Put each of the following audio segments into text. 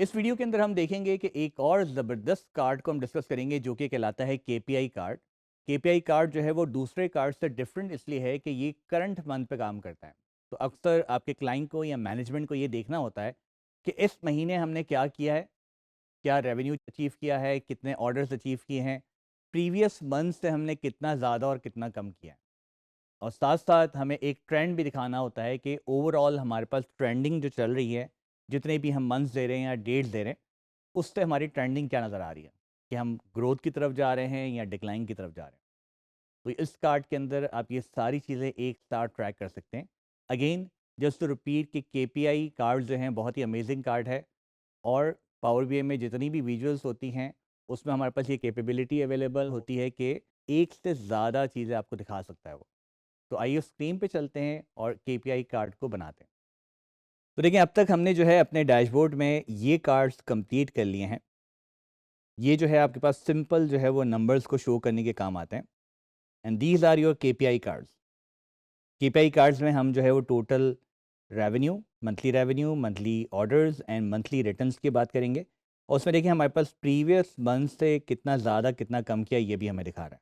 इस वीडियो के अंदर हम देखेंगे कि एक और ज़बरदस्त कार्ड को हम डिस्कस करेंगे जो कि कहलाता है केपीआई कार्ड। केपीआई कार्ड जो है वो दूसरे कार्ड से डिफरेंट इसलिए है कि ये करंट मंथ पे काम करता है। तो अक्सर आपके क्लाइंट को या मैनेजमेंट को ये देखना होता है कि इस महीने हमने क्या किया है, क्या रेवेन्यू अचीव किया है, कितने ऑर्डर्स अचीव किए हैं, प्रीवियस मंथ से हमने कितना ज़्यादा और कितना कम किया है। और साथ साथ हमें एक ट्रेंड भी दिखाना होता है कि ओवरऑल हमारे पास ट्रेंडिंग जो चल रही है, जितने भी हम मंथ्स दे रहे हैं या डेट्स दे रहे हैं, उससे हमारी ट्रेंडिंग क्या नज़र आ रही है कि हम ग्रोथ की तरफ जा रहे हैं या डिक्लाइन की तरफ जा रहे हैं। तो इस कार्ड के अंदर आप ये सारी चीज़ें एक साथ ट्रैक कर सकते हैं। अगेन, जस्ट टू रिपीट कि केपीआई कार्ड जो हैं बहुत ही अमेजिंग कार्ड है। और पावर बीआई में जितनी भी विजुअल्स होती हैं उसमें हमारे पास ये कैपेबिलिटी अवेलेबल होती है कि एक से ज़्यादा चीज़ें आपको दिखा सकता है वो। तो आइए स्क्रीन पे चलते हैं और केपीआई कार्ड को बनाते हैं। तो देखिए, अब तक हमने जो है अपने डैशबोर्ड में ये कार्ड्स कंप्लीट कर लिए हैं। ये जो है आपके पास सिंपल जो है वो नंबर्स को शो करने के काम आते हैं। And these are your KPI cards. KPI cards में हम जो है वो total revenue, monthly orders and monthly returns की बात करेंगे। और उसमें देखिए हमारे पास प्रीवियस मंथ से कितना ज़्यादा कितना कम किया ये भी हमें दिखा रहा है।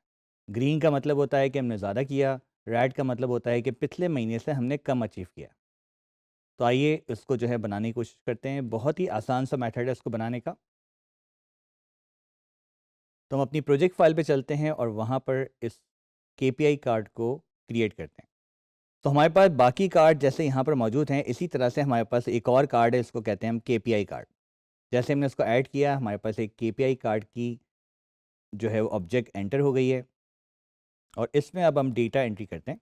ग्रीन का मतलब होता है कि हमने ज़्यादा किया, रेड का मतलब होता है कि पिछले महीने से हमने कम अचीव किया। तो आइए इसको जो है बनाने की कोशिश करते हैं। बहुत ही आसान सा मेथड है इसको बनाने का। तो हम अपनी प्रोजेक्ट फाइल पे चलते हैं और वहाँ पर इस केपीआई कार्ड को क्रिएट करते हैं। तो हमारे पास बाकी कार्ड जैसे यहाँ पर मौजूद हैं, इसी तरह से हमारे पास एक और कार्ड है, इसको कहते हैं हम केपीआई कार्ड। जैसे हमने इसको ऐड किया, हमारे पास एक केपीआई कार्ड की जो है वो ऑब्जेक्ट एंटर हो गई है और इसमें अब हम डेटा एंट्री करते हैं।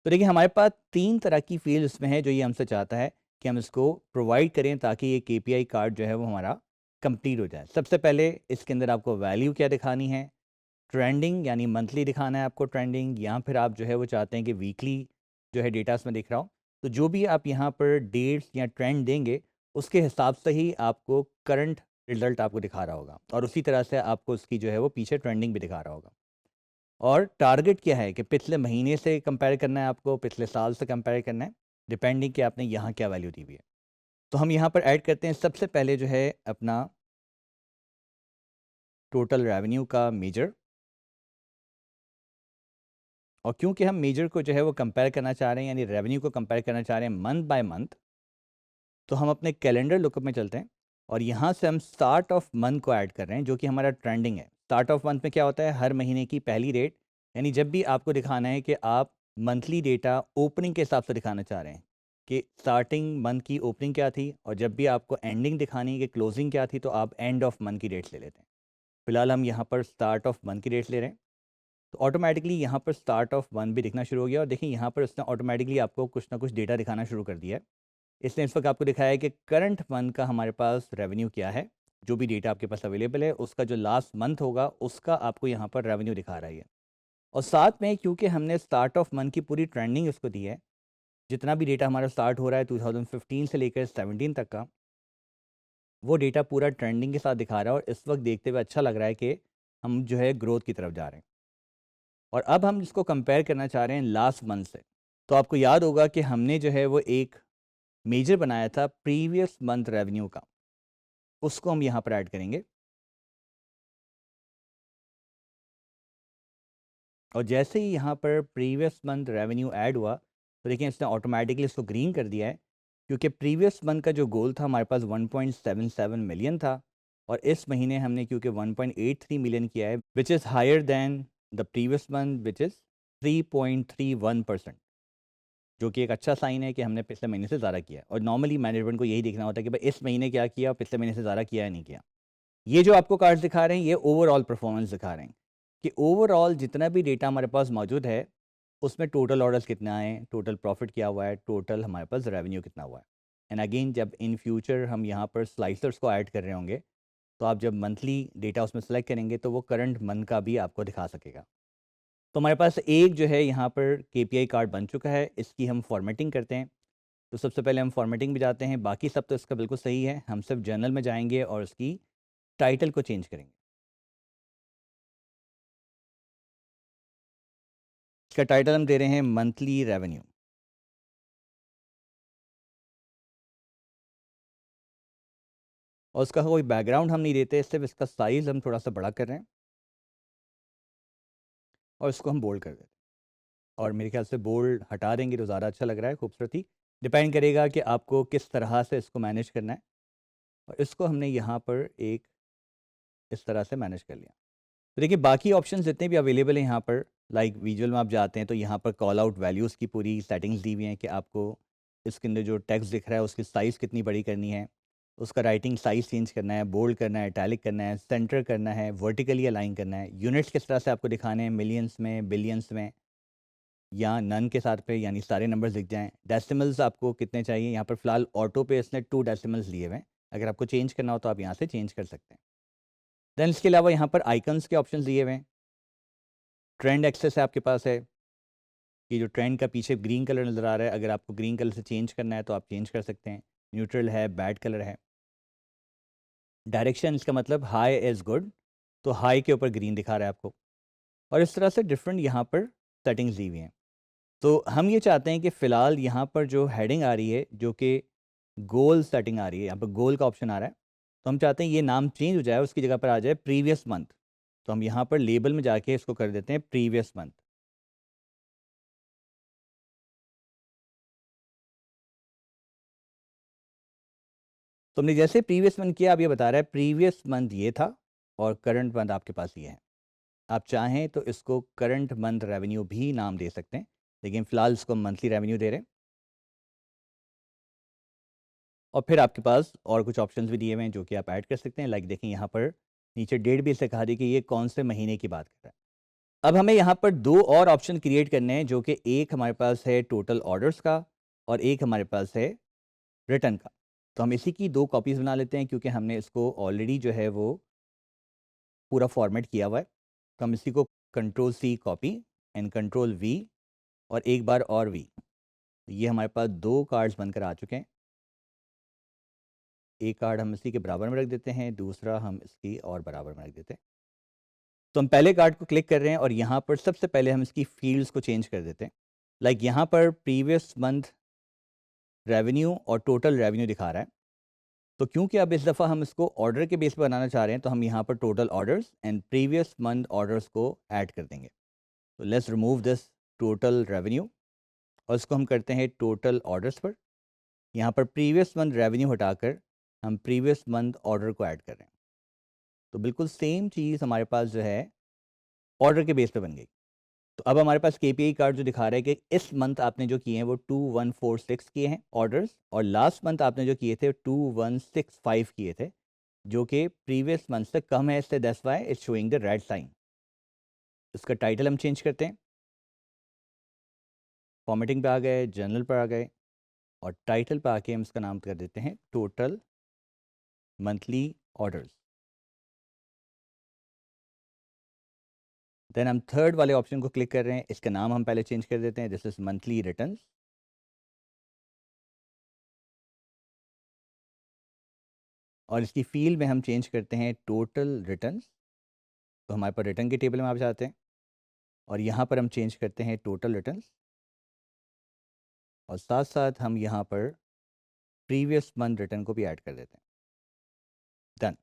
तो देखिए हमारे पास 3 तरह की फ़ील्ड इसमें है जो ये हमसे चाहता है कि हम इसको प्रोवाइड करें ताकि ये केपीआई कार्ड जो है वो हमारा कंप्लीट हो जाए। सबसे पहले इसके अंदर आपको वैल्यू क्या दिखानी है, ट्रेंडिंग यानी मंथली दिखाना है आपको ट्रेंडिंग, या फिर आप जो है वो चाहते हैं कि वीकली जो है डेटा इसमें दिख रहा हो। तो जो भी आप यहाँ पर डेट्स या ट्रेंड देंगे उसके हिसाब से ही आपको करंट रिज़ल्ट आपको दिखा रहा होगा और उसी तरह से आपको उसकी जो है वो पीछे ट्रेंडिंग भी दिखा रहा होगा। और टारगेट क्या है कि पिछले महीने से कंपेयर करना है आपको, पिछले साल से कंपेयर करना है, डिपेंडिंग कि आपने यहाँ क्या वैल्यू दी हुई है। तो हम यहाँ पर ऐड करते हैं सबसे पहले जो है अपना टोटल रेवेन्यू का मेजर। और क्योंकि हम मेजर को जो है वो कंपेयर करना चाह रहे हैं यानी रेवेन्यू को कंपेयर करना चाह रहे हैं मंथ बाय मंथ, तो हम अपने कैलेंडर लुकअप में चलते हैं और यहाँ से हम स्टार्ट ऑफ मंथ को ऐड कर रहे हैं जो कि हमारा ट्रेंडिंग है। स्टार्ट ऑफ मंथ में क्या होता है, हर महीने की पहली रेट, यानी जब भी आपको दिखाना है कि आप मंथली डेटा ओपनिंग के हिसाब से दिखाना चाह रहे हैं कि स्टार्टिंग मंथ की ओपनिंग क्या थी, और जब भी आपको एंडिंग दिखानी है कि क्लोजिंग क्या थी, तो आप एंड ऑफ मंथ की डेट्स ले लेते हैं। फिलहाल हम यहाँ पर स्टार्ट ऑफ मंथ की डेट्स ले रहे हैं। तो ऑटोमेटिकली यहाँ पर स्टार्ट ऑफ मंथ भी दिखना शुरू हो गया और देखिए यहाँ पर उसने ऑटोमेटिकली आपको कुछ ना कुछ डेटा दिखाना शुरू कर दिया है। इसने इस वक्त आपको दिखाया है कि करंट मंथ का हमारे पास रेवेन्यू क्या है। जो भी डेटा आपके पास अवेलेबल है उसका जो लास्ट मंथ होगा उसका आपको यहाँ पर रेवेन्यू दिखा रहा है ये। और साथ में क्योंकि हमने स्टार्ट ऑफ मंथ की पूरी ट्रेंडिंग उसको दी है, जितना भी डेटा हमारा स्टार्ट हो रहा है 2015 से लेकर 17 तक का, वो डेटा पूरा ट्रेंडिंग के साथ दिखा रहा है और इस वक्त देखते हुए अच्छा लग रहा है कि हम जो है ग्रोथ की तरफ जा रहे हैं। और अब हम इसको कंपेयर करना चाह रहे हैं लास्ट मंथ से। तो आपको याद होगा कि हमने जो है वो एक मेजर बनाया था प्रीवियस मंथ रेवेन्यू का, उसको हम यहाँ पर ऐड करेंगे। और जैसे ही यहाँ पर प्रीवियस मंथ रेवेन्यू ऐड हुआ तो देखिए इसने ऑटोमेटिकली इसको ग्रीन कर दिया है, क्योंकि प्रीवियस मंथ का जो गोल था हमारे पास 1.77 मिलियन था और इस महीने हमने क्योंकि 1.83 मिलियन किया है, which is higher than the previous month which is 3.31%, जो कि एक अच्छा साइन है कि हमने पिछले महीने से ज़्यादा किया है। और नॉर्मली मैनेजमेंट को यही देखना होता है कि भाई इस महीने क्या किया और पिछले महीने से ज़्यादा किया या नहीं किया। ये जो आपको कार्ड्स दिखा रहे हैं ये ओवरऑल परफॉर्मेंस दिखा रहे हैं कि ओवरऑल जितना भी डेटा हमारे पास मौजूद है उसमें टोटल ऑर्डर्स कितना आए, टोटल प्रॉफिट क्या हुआ है, टोटल हमारे पास रेवेन्यू कितना हुआ है। एंड अगेन जब इन फ्यूचर हम यहाँ पर स्लाइसर्स को ऐड कर रहे होंगे तो आप जब मंथली डेटा उसमें सेलेक्ट करेंगे तो वो करंट मंथ का भी आपको दिखा सकेगा। तो हमारे पास एक जो है यहाँ पर केपीआई कार्ड बन चुका है, इसकी हम फॉर्मेटिंग करते हैं। तो सबसे पहले हम फॉर्मेटिंग भी जाते हैं, बाकी सब तो इसका बिल्कुल सही है, हम सिर्फ जर्नल में जाएंगे और उसकी टाइटल को चेंज करेंगे। इसका टाइटल हम दे रहे हैं मंथली रेवेन्यू। और उसका कोई बैकग्राउंड हम नहीं देते, सिर्फ इसका साइज़ हम थोड़ा सा बड़ा कर रहे हैं और इसको हम बोल्ड कर देते हैं। और मेरे ख्याल से बोल्ड हटा देंगे तो ज़्यादा अच्छा लग रहा है, खूबसूरती। डिपेंड करेगा कि आपको किस तरह से इसको मैनेज करना है। और इसको हमने यहाँ पर एक इस तरह से मैनेज कर लिया। तो देखिए बाकी ऑप्शंस जितने भी अवेलेबल हैं यहाँ पर, लाइक विजुअल में आप जाते हैं तो यहाँ पर कॉल आउट वैल्यूज़ की पूरी सेटिंग्स दी हुई हैं कि आपको इसके अंदर जो टेक्स्ट दिख रहा है उसकी साइज़ कितनी बड़ी करनी है, उसका राइटिंग साइज़ चेंज करना है, बोल्ड करना है, इटैलिक करना है, सेंटर करना है, वर्टिकली अलाइन करना है, यूनिट्स किस तरह से आपको दिखाने हैं, मिलियंस में, बिलियंस में, या नन के साथ पे, यानी सारे नंबर्स दिख जाएँ। डेसिमल्स आपको कितने चाहिए, यहाँ पर फ़िलहाल ऑटो पे इसने 2 डेसिमल्स लिए हुए हैं। अगर आपको चेंज करना हो तो आप यहाँ से चेंज कर सकते हैं। देन इसके अलावा यहाँ पर आइकन्स के ऑप्शंस दिए हुए हैं। ट्रेंड एक्सेस है आपके पास है, कि जो ट्रेंड का पीछे ग्रीन कलर नज़र आ रहा है, अगर आपको ग्रीन कलर से चेंज करना है तो आप चेंज कर सकते हैं। न्यूट्रल है, बैड कलर है। डायरेक्शन, इसका मतलब हाई इज़ गुड, तो हाई के ऊपर ग्रीन दिखा रहा है आपको। और इस तरह से डिफरेंट यहाँ पर सेटिंग्स दी हुई हैं। तो हम ये चाहते हैं कि फ़िलहाल यहाँ पर जो हेडिंग आ रही है, जो कि गोल सेटिंग आ रही है, यहाँ पर गोल का ऑप्शन आ रहा है, तो हम चाहते हैं ये नाम चेंज हो जाए, उसकी जगह पर आ जाए प्रीवियस मंथ। तो हम यहाँ पर लेबल में जाके इसको कर देते हैं प्रीवियस मंथ। तो हमने जैसे प्रीवियस मंथ किया, अब ये बता रहा है प्रीवियस मंथ ये था और करंट मंथ आपके पास ये है। आप चाहें तो इसको करंट मंथ रेवेन्यू भी नाम दे सकते हैं, लेकिन फ़िलहाल इसको मंथली रेवेन्यू दे रहे हैं। और फिर आपके पास और कुछ ऑप्शंस भी दिए हुए हैं जो कि आप ऐड कर सकते हैं। लाइक देखें यहाँ पर नीचे डेट भी इससे कहा दी कि ये कौन से महीने की बात कर रहा है। अब हमें यहाँ पर 2 और ऑप्शन क्रिएट करने हैं, जो कि एक हमारे पास है टोटल ऑर्डर्स का और एक हमारे पास है रिटर्न का। तो हम इसी की 2 कॉपीज़ बना लेते हैं, क्योंकि हमने इसको ऑलरेडी जो है वो पूरा फॉर्मेट किया हुआ है। तो हम इसी को control C copy and control V और एक बार और वी। ये हमारे पास 2 कार्ड्स बनकर आ चुके हैं। एक कार्ड हम इसी के बराबर में रख देते हैं, दूसरा हम इसकी और बराबर में रख देते हैं। तो हम पहले कार्ड को क्लिक कर रहे हैं और यहाँ पर सबसे पहले हम इसकी फील्ड्स को चेंज कर देते हैं। लाइक यहाँ पर प्रीवियस मंथ रेवेन्यू और टोटल रेवेन्यू दिखा रहा है। तो क्योंकि अब इस दफ़ा हम इसको ऑर्डर के बेस पर बनाना चाह रहे हैं, तो हम यहाँ पर total orders and previous month orders को ऐड कर देंगे। तो let's remove this total revenue और इसको हम करते हैं टोटल ऑर्डर्स पर। यहाँ पर प्रीवियस मंथ रेवेन्यू हटाकर हम प्रीवियस मंथ ऑर्डर को ऐड कर रहे हैं। तो बिल्कुल सेम चीज़ हमारे पास जो है ऑर्डर के बेस पे बन गई। तो अब हमारे पास केपीआई कार्ड जो दिखा रहा है कि इस मंथ आपने जो किए हैं वो 2146 किए हैं ऑर्डर्स, और लास्ट मंथ आपने जो किए थे 2165 किए थे, जो कि प्रीवियस मंथ से कम है। इससे that's why it's showing the red sign. इसका टाइटल हम चेंज करते हैं, फॉर्मेटिंग पे आ गए, जनरल पर आ गए और टाइटल पे आके हम इसका नाम कर देते हैं टोटल मंथली ऑर्डर्स। देन हम थर्ड वाले ऑप्शन को क्लिक कर रहे हैं, इसका नाम हम पहले चेंज कर देते हैं, दिस इज मंथली रिटर्न्स। और इसकी फील्ड में हम चेंज करते हैं टोटल रिटर्न्स। तो हमारे पास रिटर्न के टेबल में आप जाते हैं और यहाँ पर हम चेंज करते हैं टोटल रिटर्न्स और साथ साथ हम यहाँ पर प्रीवियस मंथ रिटर्न को भी ऐड कर देते हैं। डन।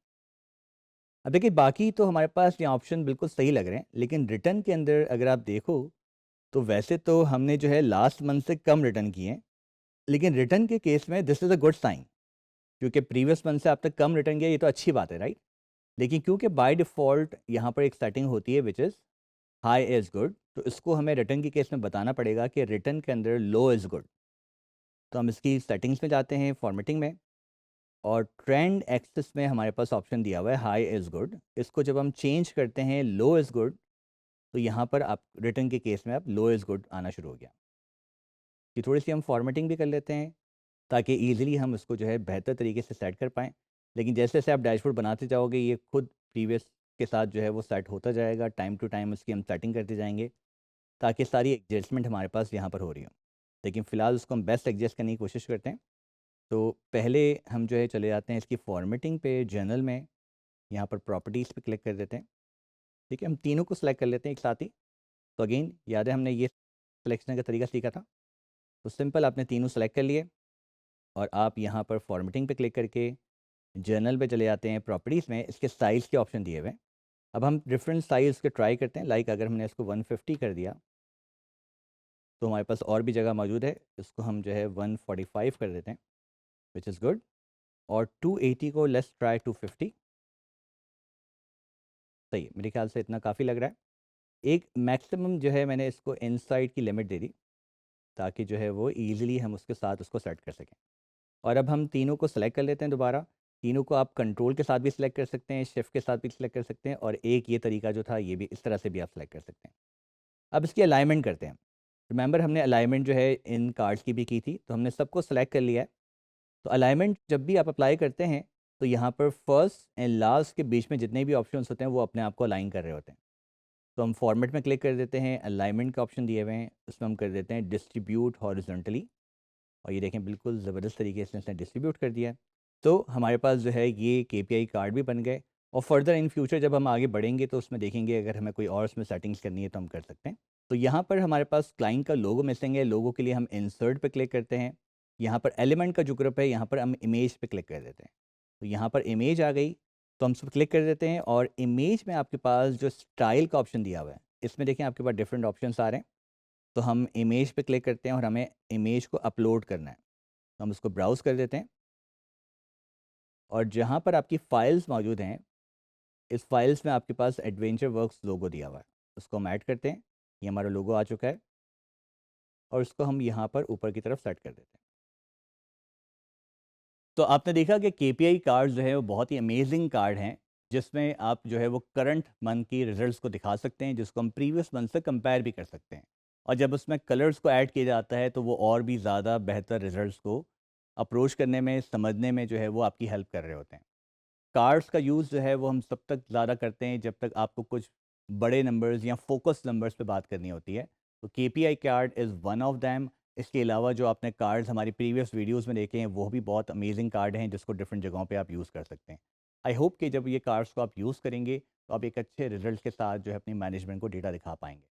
अब देखिए बाकी तो हमारे पास ये ऑप्शन बिल्कुल सही लग रहे हैं, लेकिन रिटर्न के अंदर अगर आप देखो तो वैसे तो हमने जो है लास्ट मंथ से कम रिटर्न किए हैं, लेकिन रिटर्न के केस में this is a good sign, क्योंकि प्रीवियस मंथ से आप तक कम रिटर्न किया, ये तो अच्छी बात है, राइट। लेकिन क्योंकि बाय डिफ़ॉल्ट यहाँ पर एक सेटिंग होती है which is high is good, तो इसको हमें रिटर्न के केस में बताना पड़ेगा कि रिटर्न के अंदर लो इज़ गुड। तो हम इसकी सेटिंग्स में जाते हैं, फॉर्मेटिंग में, और ट्रेंड एक्सेस में हमारे पास ऑप्शन दिया हुआ है हाई इज़ गुड। इसको जब हम चेंज करते हैं लो इज़ गुड, तो यहाँ पर आप रिटर्न के केस में अब लो इज़ गुड आना शुरू हो गया। कि थोड़ी सी हम फॉर्मेटिंग भी कर लेते हैं ताकि ईज़िली हम इसको जो है बेहतर तरीके से सेट कर पाएँ। लेकिन जैसे जैसे आप डैशबोर्ड बनाते जाओगे, ये खुद प्रीवियस के साथ जो है वो सेट होता जाएगा, टाइम टू टाइम उसकी हम सेटिंग करते जाएंगे, ताकि सारी एडजस्टमेंट हमारे पास यहाँ पर हो रही हो। लेकिन फ़िलहाल उसको हम बेस्ट एडजस्ट करने की कोशिश करते हैं। तो पहले हम जो है चले जाते हैं इसकी फॉर्मेटिंग पे, जनरल में, यहाँ पर प्रॉपर्टीज़ पे क्लिक कर देते हैं। ठीक है, हम तीनों को सिलेक्ट कर लेते हैं एक साथ ही। तो अगेन याद है हमने ये सिलेक्शन का तरीका सीखा था। तो सिंपल आपने तीनों सेलेक्ट कर लिए और आप यहाँ पर फॉर्मेटिंग पे क्लिक करके जर्नल पे चले जाते हैं, प्रॉपर्टीज़ में इसके साइज़ के ऑप्शन दिए हुए हैं। अब हम डिफरेंट साइज़ के ट्राई करते हैं, लाइक अगर हमने इसको 150 कर दिया तो हमारे पास और भी जगह मौजूद है, इसको हम जो है 145 कर देते हैं, विच इज़ गुड। और 280 को लेट्स ट्राई 250। सही है, मेरे ख्याल से इतना काफ़ी लग रहा है। एक मैक्सिमम जो है मैंने इसको इनसाइड की लिमिट दे दी, ताकि जो है वो ईज़िली हम उसके साथ उसको सेट कर सकें। और अब हम तीनों को सेलेक्ट कर लेते हैं दोबारा। तीनों को आप कंट्रोल के साथ भी सिलेक्ट कर सकते हैं, शिफ्ट के साथ भी सिलेक्ट कर सकते हैं, और एक ये तरीका जो था ये भी इस तरह से भी आप सिलेक्ट कर सकते हैं। अब इसकी अलाइनमेंट करते हैं। रिमेंबर हमने अलाइनमेंट जो है इन कार्ड्स की भी की थी, तो हमने सबको सेलेक्ट कर लिया है। तो अलाइनमेंट जब भी आप अप्लाई करते हैं तो यहाँ पर फर्स्ट एंड लास्ट के बीच में जितने भी ऑप्शंस होते हैं वो अपने आप को अलाइन कर रहे होते हैं। तो हम फॉर्मेट में क्लिक कर देते हैं, अलाइनमेंट का ऑप्शन दिए हुए हैं, उसमें हम कर देते हैं डिस्ट्रीब्यूट हॉरिजॉन्टली, और ये देखें बिल्कुल ज़बरदस्त तरीके से इसने डिस्ट्रीब्यूट कर दिया है। तो हमारे पास जो है ये केपीआई कार्ड भी बन गए, और फर्दर इन फ्यूचर जब हम आगे बढ़ेंगे तो उसमें देखेंगे अगर हमें कोई और उसमें सेटिंग्स करनी है तो हम कर सकते हैं। तो यहाँ पर हमारे पास क्लाइंट का लोगो मिसिंग है, लोगो के लिए हम इंसर्ट पे क्लिक करते हैं। यहाँ पर एलिमेंट का जो ग्रुप है यहाँ पर हम इमेज पे क्लिक कर देते हैं। तो यहाँ पर इमेज आ गई, तो हम सब क्लिक कर देते हैं, और इमेज में आपके पास जो स्टाइल का ऑप्शन दिया हुआ है इसमें देखें आपके पास डिफरेंट ऑप्शन आ रहे हैं। तो हम इमेज पे क्लिक करते हैं और हमें इमेज को अपलोड करना है, तो हम उसको ब्राउज़ कर देते हैं, और जहाँ पर आपकी फ़ाइल्स मौजूद हैं, इस फाइल्स में आपके पास एडवेंचर वर्क्स लोगो दिया हुआ है, उसको हम ऐड करते हैं। ये हमारा लोगो आ चुका है, और इसको हम यहाँ पर ऊपर की तरफ सेट कर देते हैं। तो आपने देखा कि केपीआई कार्ड जो है वो बहुत ही अमेजिंग कार्ड हैं, जिसमें आप जो है वो करंट मंथ की रिजल्ट्स को दिखा सकते हैं, जिसको हम प्रीवियस मंथ से कंपेयर भी कर सकते हैं। और जब उसमें कलर्स को ऐड किया जाता है तो वो और भी ज़्यादा बेहतर रिजल्ट्स को अप्रोच करने में, समझने में जो है वो आपकी हेल्प कर रहे होते हैं। कार्ड्स का यूज़ जो है वो हम तब तक ज़्यादा करते हैं जब तक आपको कुछ बड़े नंबर्स या फोकस नंबर्स पे बात करनी होती है। तो KPI card is one of them. इसके अलावा जो आपने कार्ड्स हमारी प्रीवियस वीडियोस में देखे हैं वो भी बहुत अमेजिंग कार्ड हैं, जिसको डिफरेंट जगहों पे आप यूज़ कर सकते हैं। आई होप कि जब ये कार्ड्स को आप यूज़ करेंगे तो आप एक अच्छे रिजल्ट के साथ जो है अपनी मैनेजमेंट को डेटा दिखा पाएंगे।